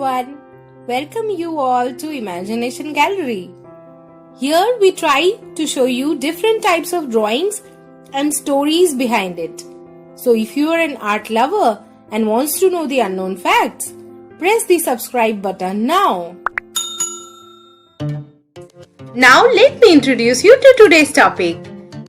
everyone. Welcome you all to Imagination Gallery. Here we try to show you different types of drawings and stories behind it. So if you are an art lover and wants to know the unknown facts, press the subscribe button now. Now let me introduce you to today's topic.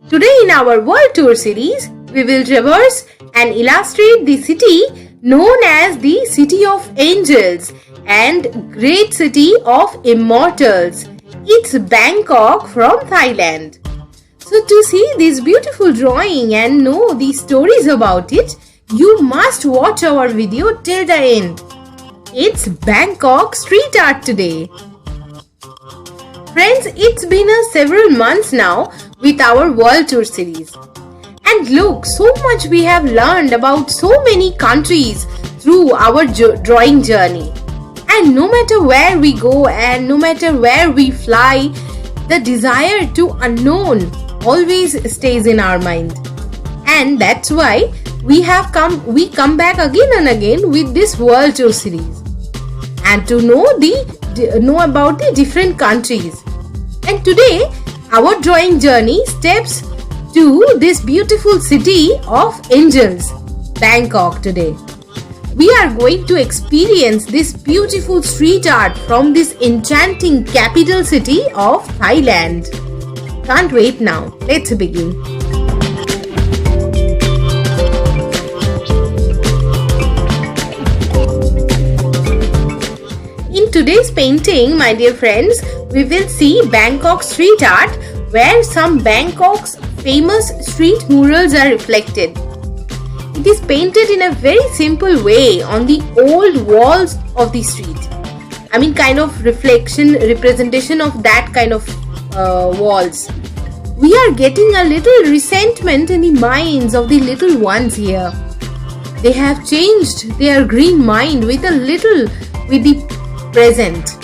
Today in our World Tour series, we will traverse and illustrate the city known as the City of Angels and Great City of Immortals. It's Bangkok from Thailand. So to see this beautiful drawing and know the stories about it, you must watch our video till the end. It's Bangkok street art today. Friends, it's been several months now with our World Tour series. And look, so much we have learned about so many countries through our drawing journey. And no matter where we go and no matter where we fly, the desire to unknown always stays in our mind. And that's why we come back again and again with this World Tour series. And to know about the different countries. And today, our drawing journey steps to this beautiful city of angels, Bangkok today. We are going to experience this beautiful street art from this enchanting capital city of Thailand. Can't wait now. Let's begin. In today's painting, my dear friends, we will see Bangkok street art where some Bangkok's famous street murals are reflected. It is painted in a very simple way on the old walls of the street. I mean, kind of representation of that kind of walls. We are getting a little resentment in the minds of the little ones here. They have changed their green mind with the present.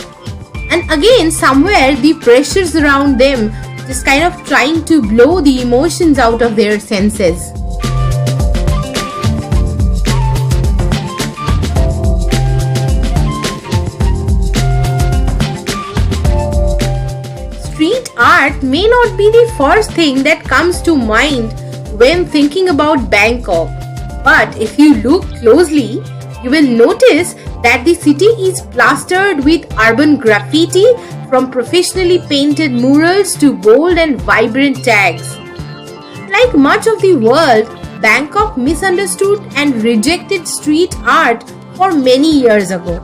And again, somewhere the pressures around them just kind of trying to blow the emotions out of their senses. Street art may not be the first thing that comes to mind when thinking about Bangkok. But if you look closely, you will notice that the city is plastered with urban graffiti from professionally painted murals to bold and vibrant tags. Like much of the world, Bangkok misunderstood and rejected street art for many years ago,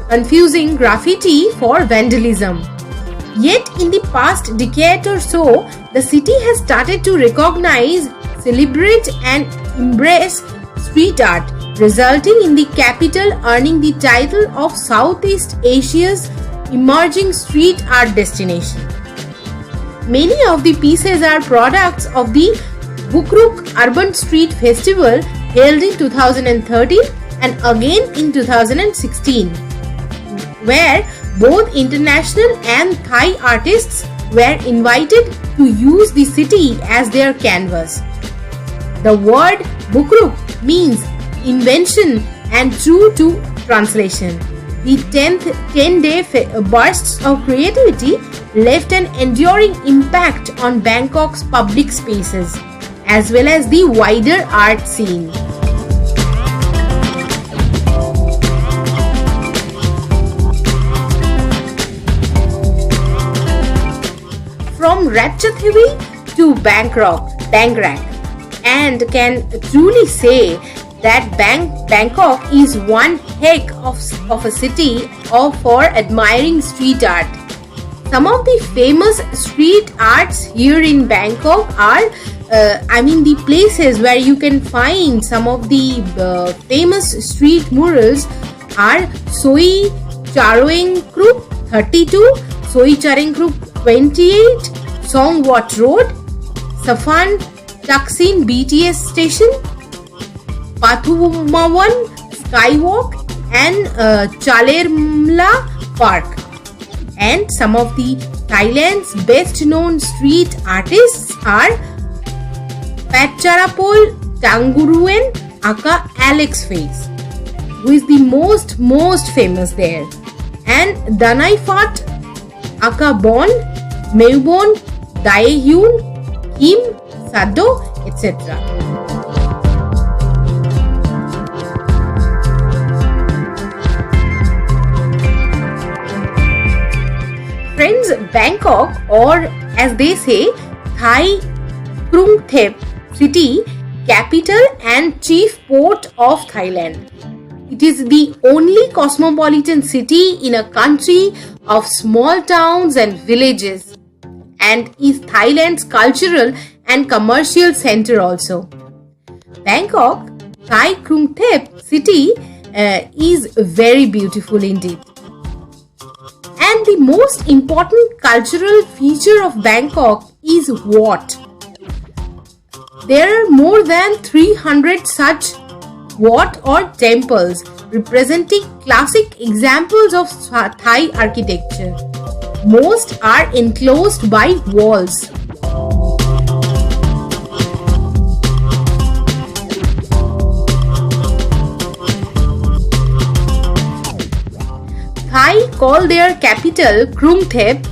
confusing graffiti for vandalism. Yet in the past decade or so, the city has started to recognize, celebrate and embrace street art, resulting in the capital earning the title of Southeast Asia's emerging street art destination. Many of the pieces are products of the Bukruk Urban Street Festival held in 2013 and again in 2016, where both international and Thai artists were invited to use the city as their canvas. The word Bukruk means invention and true to translation. The 10-day bursts of creativity left an enduring impact on Bangkok's public spaces as well as the wider art scene. From Ratchathani to Bangkok, and can truly say that Bangkok is one heck of a city for admiring street art. Some of the famous street arts here in Bangkok are, the places where you can find some of the famous street murals are Soi Charoeng Krup 32, Soi Charoeng Krup 28, Songwat Road, Safan Taksin BTS Station, Pathumawan Skywalk and Chalermla Park. And some of the Thailand's best known street artists are Patcharapol Tanguruen aka Alex Face, who is the most famous there, and Danai Fat, Akabon, Meubon, Daehyun, Kim, Sado, etc. Friends, Bangkok, or as they say, Thai Krung Thep city, capital and chief port of Thailand. It is the only cosmopolitan city in a country of small towns and villages, and is Thailand's cultural and commercial center also. Bangkok, Thai Krung Thep city is very beautiful indeed. And the most important cultural feature of Bangkok is Wat. There are more than 300 such Wat or temples representing classic examples of Thai architecture. Most are enclosed by walls. Thai call their capital Krung Thep,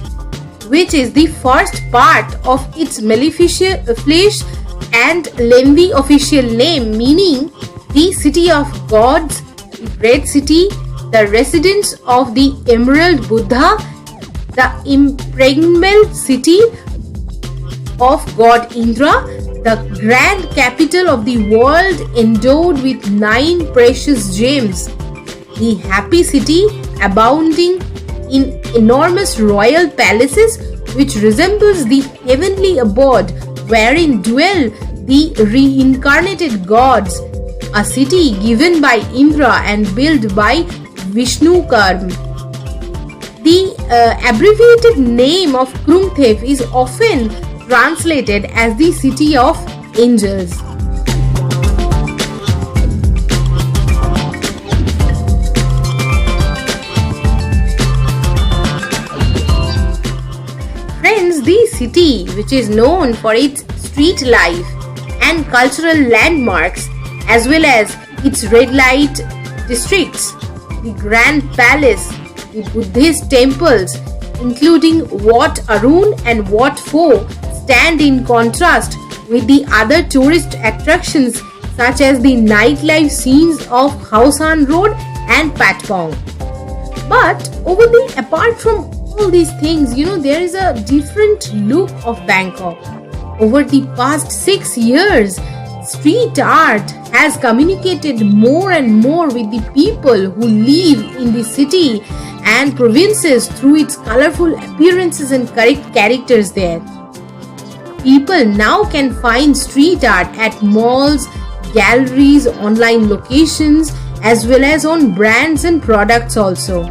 which is the first part of its maleficious and lengthy official name, meaning the city of gods, the great city, the residence of the Emerald Buddha, the impregnable city of God Indra, the grand capital of the world endowed with 9 precious gems, the happy city abounding in enormous royal palaces which resembles the heavenly abode wherein dwell the reincarnated gods, a city given by Indra and built by Vishnu Karma. The abbreviated name of Krung Thep is often translated as the city of angels. Friends, the city, which is known for its street life and cultural landmarks, as well as its red light districts, the Grand Palace, the Buddhist temples, including Wat Arun and Wat Pho, stand in contrast with the other tourist attractions such as the nightlife scenes of Khao San Road and Patpong. But apart from all these things, there is a different look of Bangkok. Over the past 6 years, street art has communicated more and more with the people who live in the city and provinces through its colorful appearances and characters there. People now can find street art at malls, galleries, online locations, as well as on brands and products also.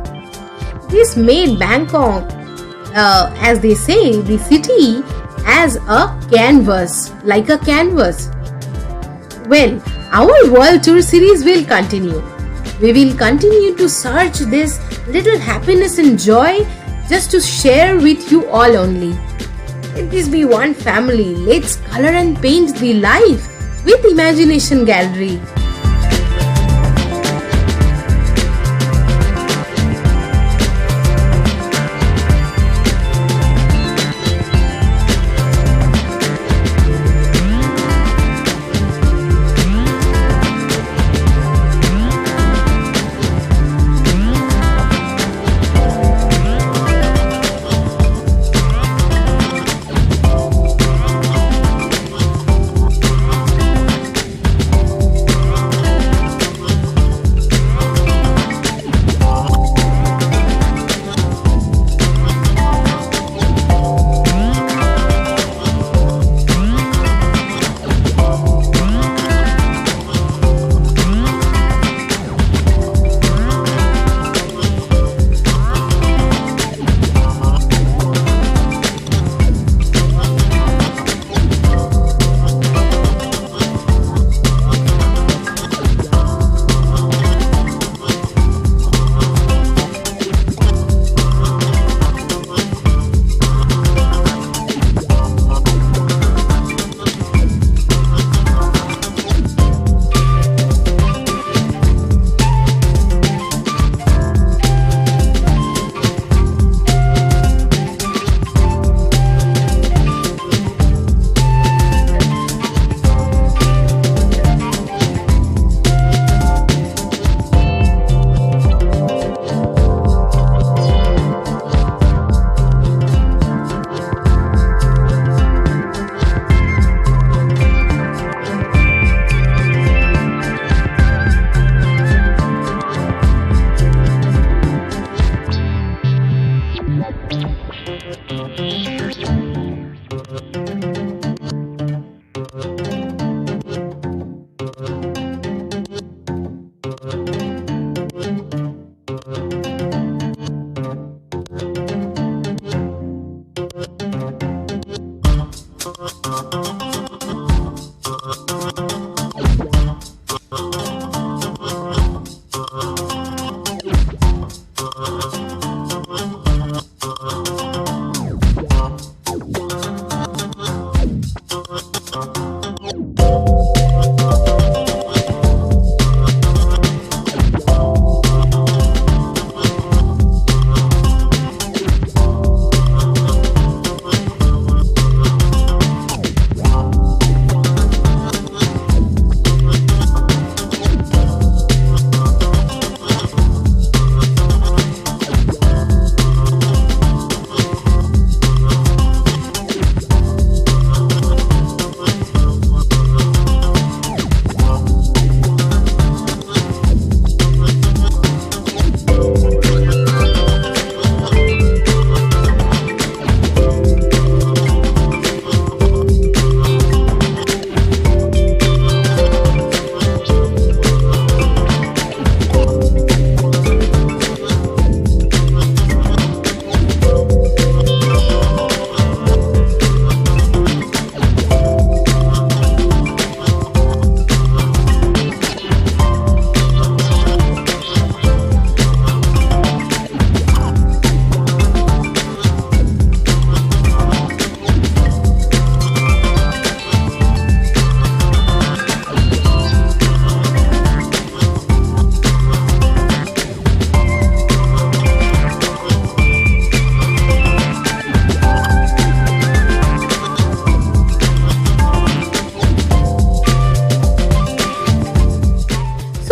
This made Bangkok, as they say, the city as a canvas, like a canvas. Well, our world tour series will continue. We will continue to search this little happiness and joy just to share with you all only. Let this be one family. Let's color and paint the life with Imagination Gallery.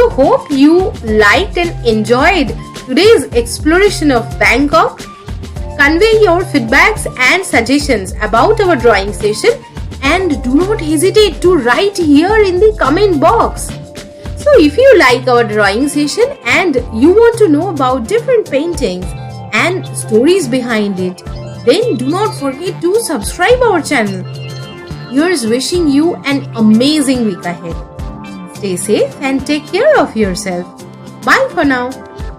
So hope you liked and enjoyed today's exploration of Bangkok. Convey your feedbacks and suggestions about our drawing session and do not hesitate to write here in the comment box. So if you like our drawing session and you want to know about different paintings and stories behind it, then do not forget to subscribe our channel. Here's wishing you an amazing week ahead. Stay safe and take care of yourself. Bye for now.